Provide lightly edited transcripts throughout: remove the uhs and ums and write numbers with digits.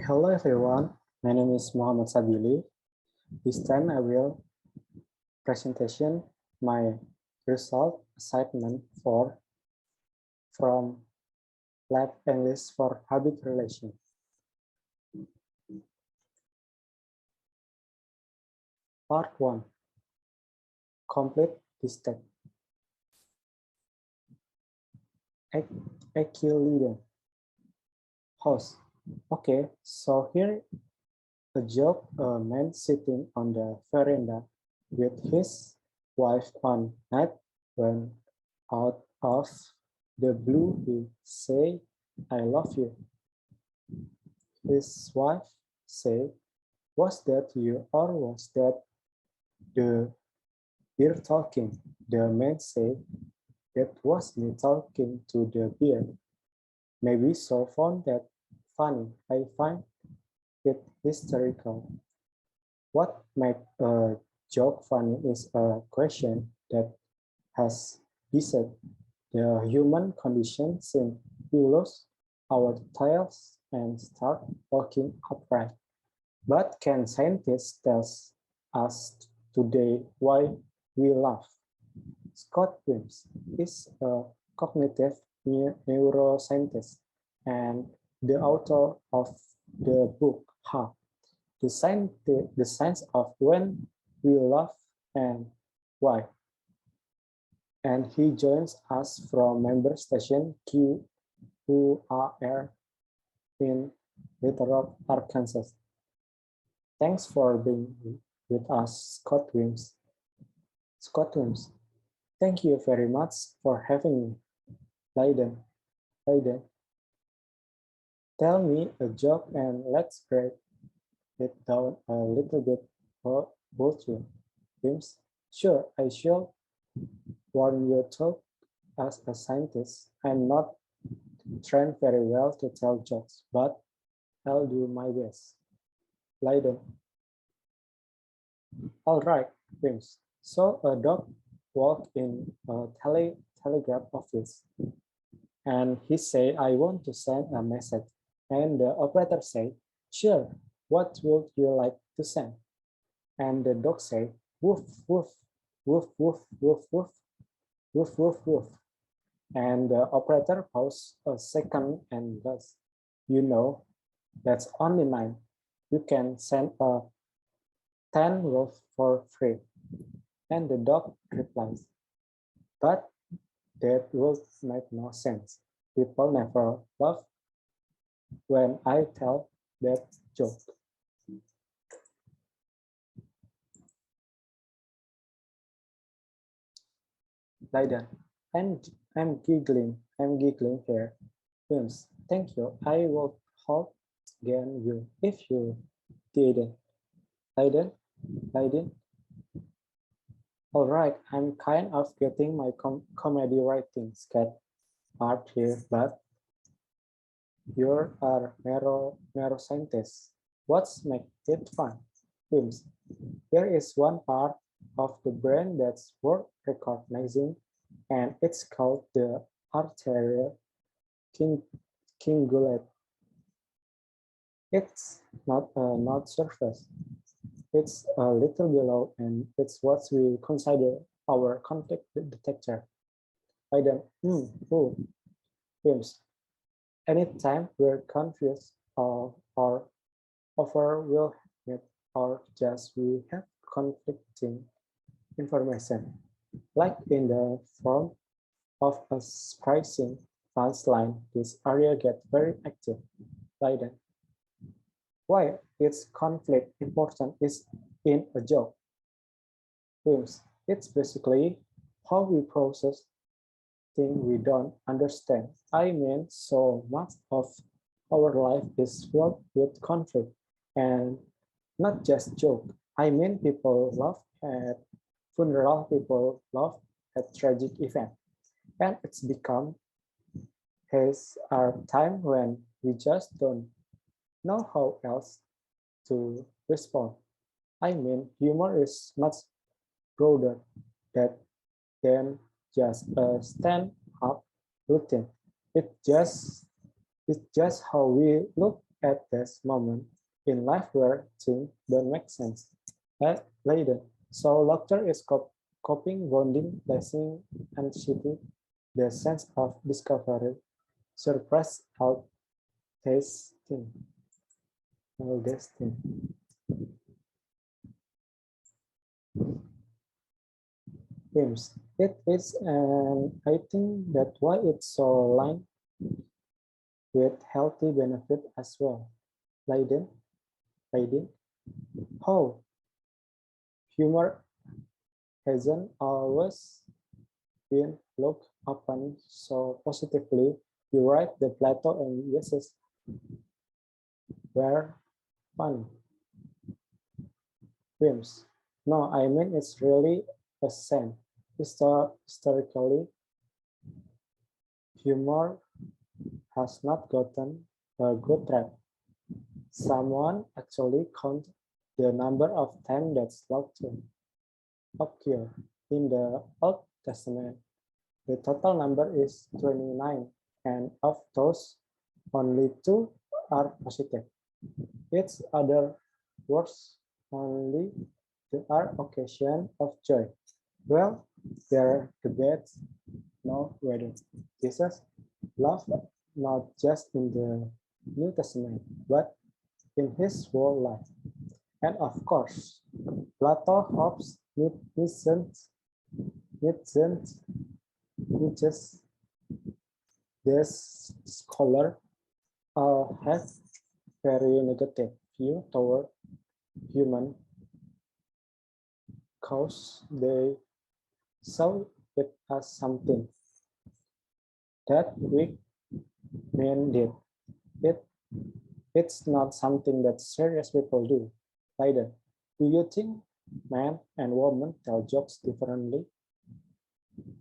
Hello everyone, my name is Muhammad Sabily. This time I will presentation my result assignment for from Lab English for Habit Relation. Part 1. Complete this text. Equilibrium. Host. Okay, so here a joke, a man sitting on the veranda with his wife one night when out of the blue he say, I love you. His wife say, was that you or was that the beer talking? The man say, that was me talking to the beer. Maybe so found that funny. I find it hysterical. What makes a joke funny is a question that has beset the human condition since we lose our tails and start walking upright. But can scientists tell us today why we laugh? Scott Wilms is a cognitive neuroscientist and the author of the book How, the science of when we laugh and why. And he joins us from member station QUAR in Little Rock, Arkansas. Thanks for being with us, Scott Wilms. Scott Wilms, thank you very much for having me. Leiden, tell me a joke and let's break it down a little bit, both you. Wilms, sure, I shall warn you talk as a scientist. I'm not trained very well to tell jokes, but I'll do my best. Leiden. All right, Wilms. So a dog walked in a telegraph office and he said, I want to send a message. And the operator said, sure, what would you like to send? And the dog said, woof, woof, woof, woof, woof, woof, woof, woof, woof. And the operator paused a second and goes, you know, that's only 9. You can send a 10 wolf for free. And the dog replies, but that would make no sense. People never laugh when I tell that joke. Leiden, I'm giggling here. Wilms, thank you. I would help again you if you didn't. Leiden. All right, I'm kind of getting my comedy writing sketch part here, but you're a neuroscientist. What's make it fun? Wilms, there is one part of the brain that's worth recognizing, and it's called the arterial cingulate. It's not surface. It's a little below, and it's what we consider our conflict detector. Leiden, Wilms, anytime we're confused or overwhelmed or just we have conflicting information, like in the form of a surprising punchline, this area gets very active. Leiden, why is conflict important is in a joke? Wilms, it's basically how we process things we don't understand. I mean, so much of our life is filled with conflict and not just joke. I mean, people laugh at funeral, people laugh at tragic event, and it's become has our time when we just don't know how else to respond. I mean, humor is much broader than just a stand-up routine. It's just how we look at this moment in life where things don't make sense. Later, so laughter is coping, bonding, blessing, anxiety, the sense of discovery, surprise, out tasting, all this thing. Themes. It is, and I think that's why it's so aligned with healthy benefit as well. Leiden, how humor hasn't always been looked upon so positively. You write the Plato and Jesus were fun. Films. No, I mean it's really a sense. Historically, humor has not gotten a good rap. Someone actually counted the number of times that slaughter occurred in the Old Testament. The total number is 29, and of those, only 2 are positive. It's other words, only there are occasions of joy. Well, there are debates now whether Jesus loved not just in the New Testament, but in his whole life. And of course, Plato hopes Nietzsche's this scholar has very negative view toward human cause. They saw it as something that weak men did. It's not something that serious people do. Either. Do you think men and women tell jokes differently?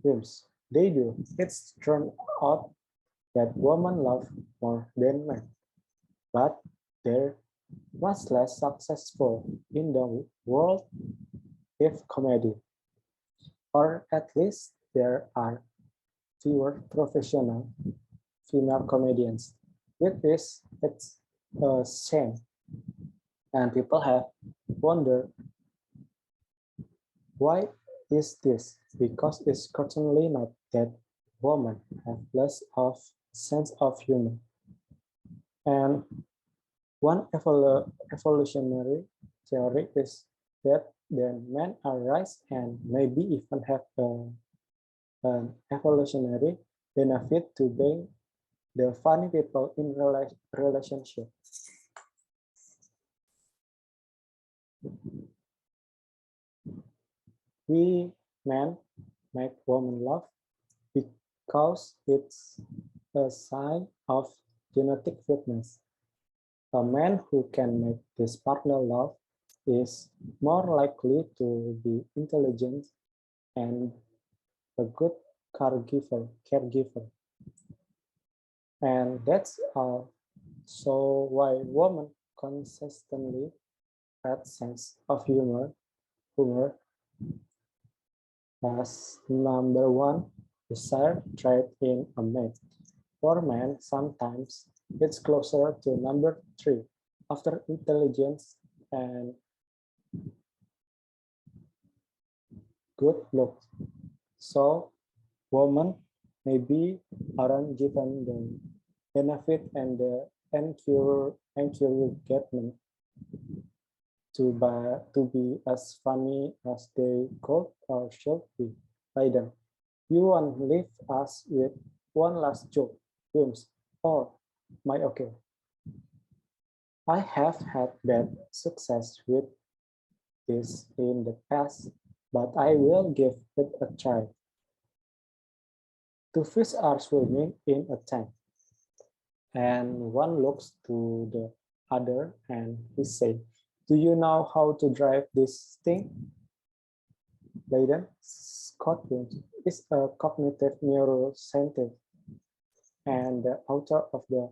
Films. They do. It's turned out that women love more than men, but they're much less successful in the world of comedy, or at least there are fewer professional female comedians. It's a shame, and people have wondered why is this? Because it's certainly not that women have less of sense of humor. And one evolutionary theory is that then men are raised and maybe even have an evolutionary benefit to being the funny people in relationship. We men make women laugh because it's a sign of genetic fitness. A man who can make his partner laugh is more likely to be intelligent and a good caregiver. And that's also why women consistently have sense of humor as number one desired trait in a man. For men, sometimes it's closer to number 3 after intelligence and good looks. So women maybe aren't given the benefit and the encouragement to be as funny as they could or should be by them. You want to leave us with one last joke, Wilms, or my okay. I have had bad success with this in the past, but I will give it a try. 2 fish are swimming in a tank, and one looks to the other and he says, "Do you know how to drive this thing?" Leiden Scotland is a cognitive neuroscientist and the author of the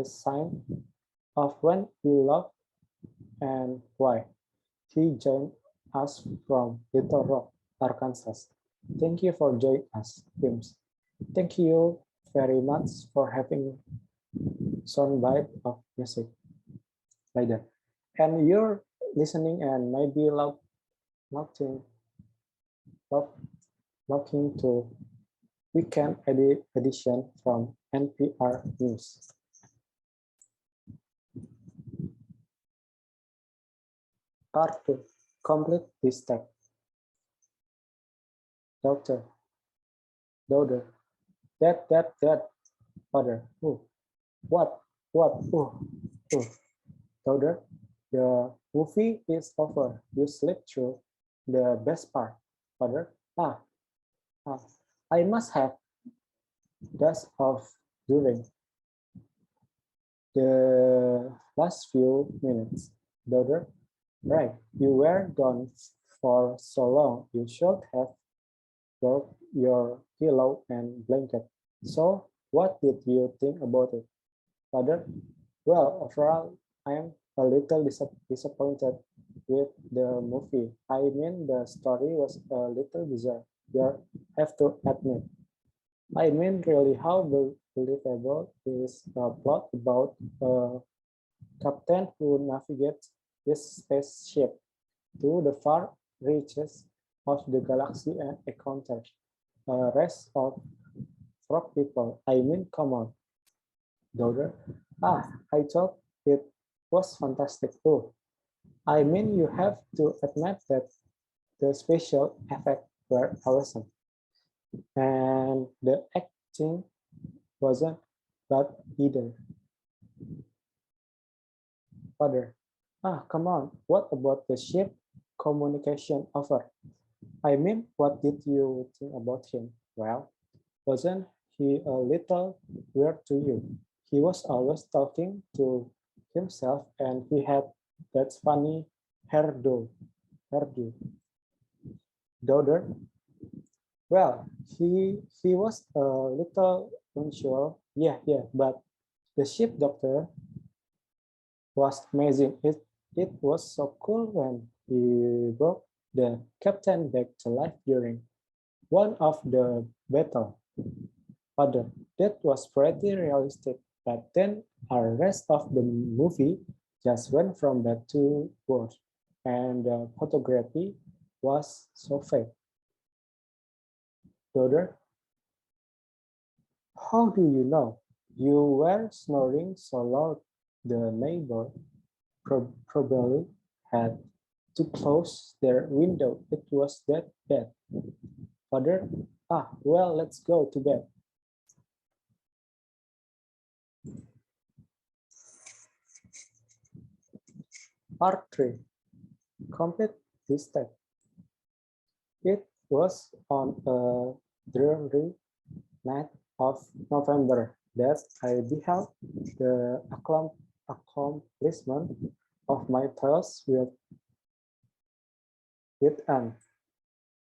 Science of When You Love and Why. He joined us from Little Rock, Arkansas. Thank you for joining us, James. Thank you very much for having me. soundbite of music like that. And you're listening and maybe logging, log, logging to weekend edition from NPR News. Part 2. Complete this text. Doctor, daughter, that, father, what, oh, daughter, the movie is over. You slept through the best part, father. Ah, I must have dust off during the last few minutes, daughter. Right, you were gone for so long. You should have brought your pillow and blanket. So, what did you think about it, father? Well, overall, I am a little disappointed with the movie. I mean, the story was a little bizarre. You have to admit. I mean, really, how believable is a plot about a captain who navigates his spaceship to the far reaches of the galaxy and encounters a rest of frog people? I mean, come on, daughter. I thought it was fantastic too. I mean, you have to admit that the special effects were awesome and the acting wasn't bad either. Father, come on. What about the ship communication offer? I mean, what did you think about him? Well, wasn't he a little weird to you? He was always talking to himself and he had that funny hairdo. Daughter, well, he was a little unsure. Yeah, but the ship doctor was amazing. It was so cool when he brought the captain back to life during one of the battle. Other that was pretty realistic, but then our rest of the movie just went from bad to worse, and the photography was so fake. Daughter, how do you know? You were snoring so loud the neighbor probably had to close their window. It was that bad. Father, well, let's go to bed. Part 3. Complete this step. It was on a dreary night of November that I beheld the accomplishment of my toils with an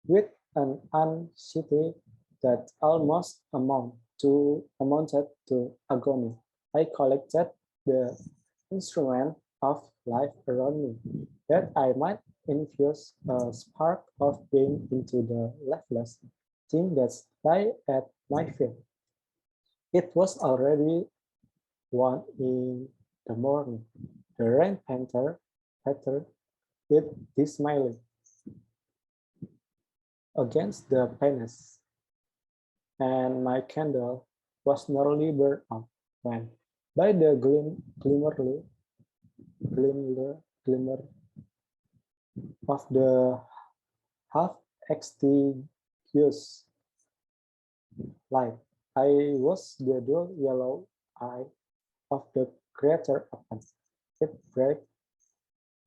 with an anxiety that almost amounted to agony. I collected the instrument of life around me, that I might infuse a spark of being into the lifeless thing that lay at my feet. It was already 1 in the morning. The rain pattered with dismally against the panes, and my candle was nearly burned out when, by the glimmer of the half-extinguished light, I was the dull yellow eye of the creator opened. It break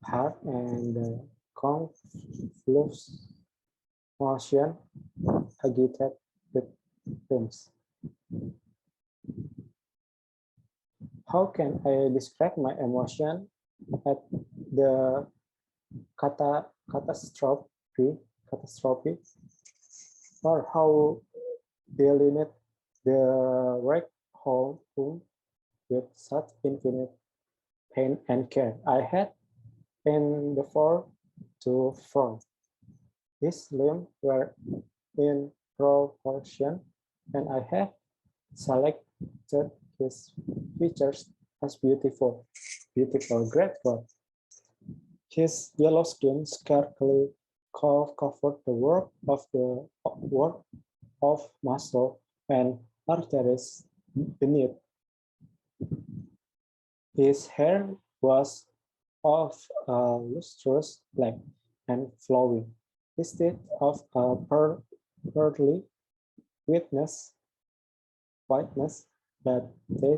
heart and the confused motion agitated with films. How can I describe my emotion at the catastrophe, or how delineate the wreck home with such infinite pain and care I had endeavored to form. His limbs were in proportion, and I have selected his features as beautiful, grateful. His yellow skin scarcely covered the work of muscle and arteries beneath. His hair was of a lustrous black and flowing, instead of a pearly whiteness, but this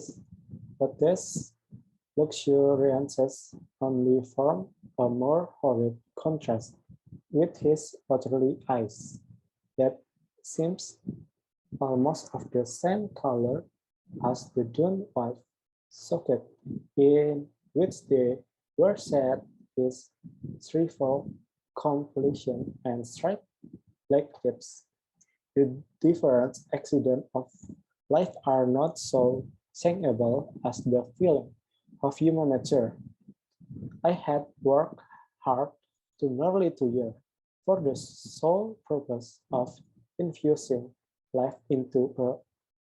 luxuriances only formed a more horrid contrast with his watery eyes that seems almost of the same color as the dune white socket in which they were set his threefold complexion and striped black lips. The different accidents of life are not so changeable as the feeling of human nature. I had worked hard to nearly 2 years for the sole purpose of infusing life into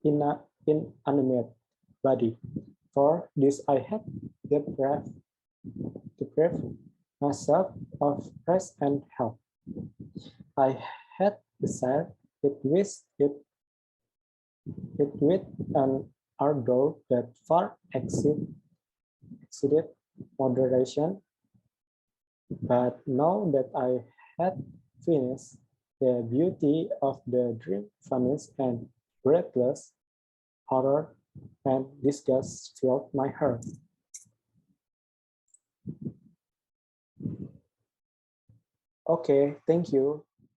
inanimate body. For this I had deprived myself of rest and health. I had desired it with an ardor that far exceeded moderation, but now that I had finished, the beauty of the dream vanished and breathless horror and disgust filled my heart. Okay, thank you.